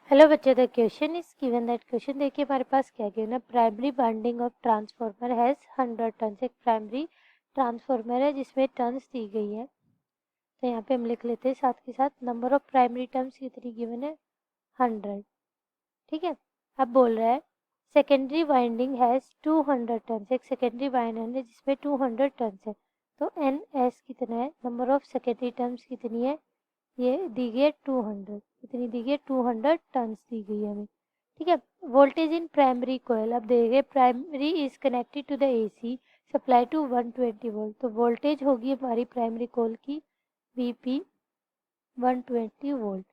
Hello बच्चों, the question is given that question देखिए हमारे पास क्या गिवन है। Primary binding of transformer has 100 turns. एक प्राइमरी ट्रांसफार्मर है जिसमें टर्न्स दी गई है, तो यहाँ पे हम लिख लेते हैं साथ के साथ नंबर ऑफ प्राइमरी टर्न्स कितनी गिवन है 100। ठीक है, अब बोल रहा है सेकेंडरी वाइंडिंग हैज 200 टर्न्स। एक सेकेंडरी वाइंडिंग है जिसमें 200 टर्न्स है, तो एन एस कितना है, नंबर ऑफ सेकेंडरी टर्न्स कितनी है, ये दी गई है 200। कितनी दी गई है 200 टर्न्स दी गई है हमें। ठीक है, वोल्टेज इन प्राइमरी कॉइल, अब देखेंगे primary is connected to the AC supply to 120 volt. तो वोल्टेज होगी हमारी प्राइमरी कॉइल की VP 120 volt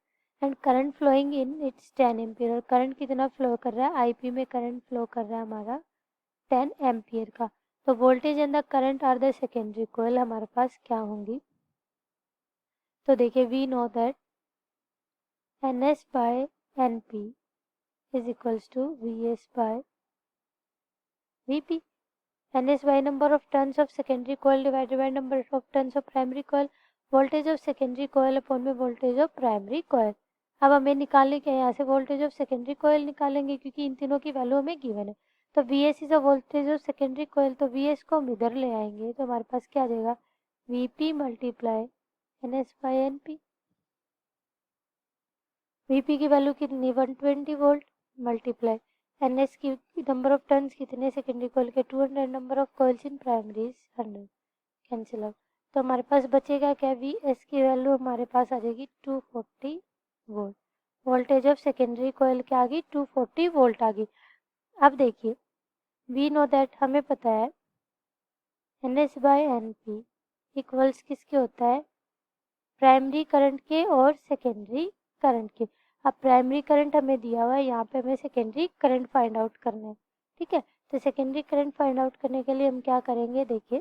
and current flowing in its 10 ampere. और करंट कितना फ्लो कर रहा है, आईपी में करंट फ्लो कर रहा है हमारा 10 एम्पियर का। तो voltage and the current are the secondary coil हमारे पास क्या होंगी। तो देखिए we know that NS by NP is equals to VS by VP. NS by number of turns of secondary coil divided by number of turns of primary coil. Voltage of secondary coil upon में voltage of primary coil. अब हमें निकालने के यहाँ से voltage of secondary coil निकालेंगे क्योंकि इन तीनों की वैल्यू हमें गिवन है। तो VS is a voltage of secondary coil, तो VS को हम इधर ले आएंगे तो हमारे पास क्या आ जाएगा VP multiply NS by NP। VP की वैल्यू कितनी 120 वोल्ट मल्टीप्लाई एनएस की नंबर ऑफ टर्न्स कितने सेकेंडरी कॉइल के 200, number of coils in primary 100। Cancel out, तो हमारे पास बचेगा क्या, वी एस की वैल्यू हमारे पास आ जाएगी 240 volt. Voltage of secondary coil क्या आ गई 240 वोल्ट आ गई। अब देखिए वी नो दैट हमें पता है N S by N P equals किसके होता है, प्राइमरी करंट के और सेकेंडरी करंट के। अब प्राइमरी करंट हमें दिया हुआ है, यहाँ पे हमें सेकेंडरी करंट फाइंड आउट करना है। ठीक है, तो सेकेंडरी करंट फाइंड आउट करने के लिए हम क्या करेंगे, देखिए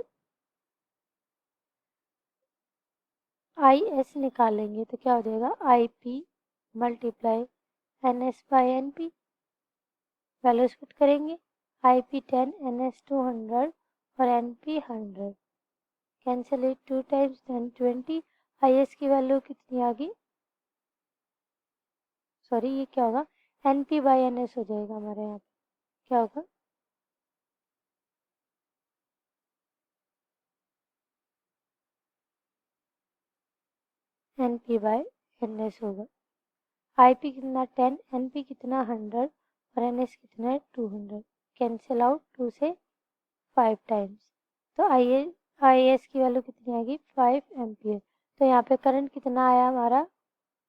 आई एस निकालेंगे तो क्या हो जाएगा I P multiply N S by N P. Values put करेंगे, आई पी 10, एन एस 200 और N P 100। Cancel it 2 times 10 20। I S की वैल्यू कितनी आ गई, सॉरी ये क्या होगा N P by N S हो जाएगा हमारे यहाँ पे, क्या होगा N P by N S होगा। आई पी कितना 10, एन पी कितना 100 और एन एस कितना है 200। कैंसिल आउट 2 से 5 टाइम्स, तो आई एस की वैल्यू कितनी आएगी 5 एम्पियर। तो यहाँ पे करंट कितना आया हमारा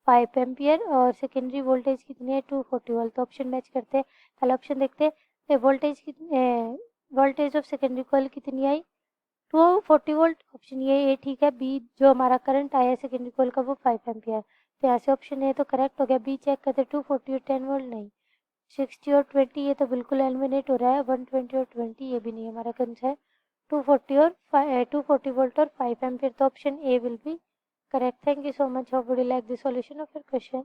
5 एम्पियर और सेकेंडरी वोल्टेज कितनी है 240 वोल्ट। तो ऑप्शन मैच करते हैं, पहला ऑप्शन देखते हैं वोल्टेज कितनी, वोल्टेज ऑफ सेकेंडरी कॉइल कितनी आई 240 वोल्ट, ऑप्शन ये ए ठीक है। बी जो हमारा करंट आया सेकेंडरी कॉइल का वो 5 एम्पियर, तो यहाँ से ऑप्शन ए तो करेक्ट हो गया। बी चेक करते 240 और 10 वोल्ट नहीं, 60 और 20 ये तो बिल्कुल एलिमिनेट हो रहा है, 120 और 20 ये भी नहीं, हमारा कौन सा है 240 और 240 वोल्ट और 5 एम्पियर, तो option A will be correct. Thank you so much, hope you like the solution of your question.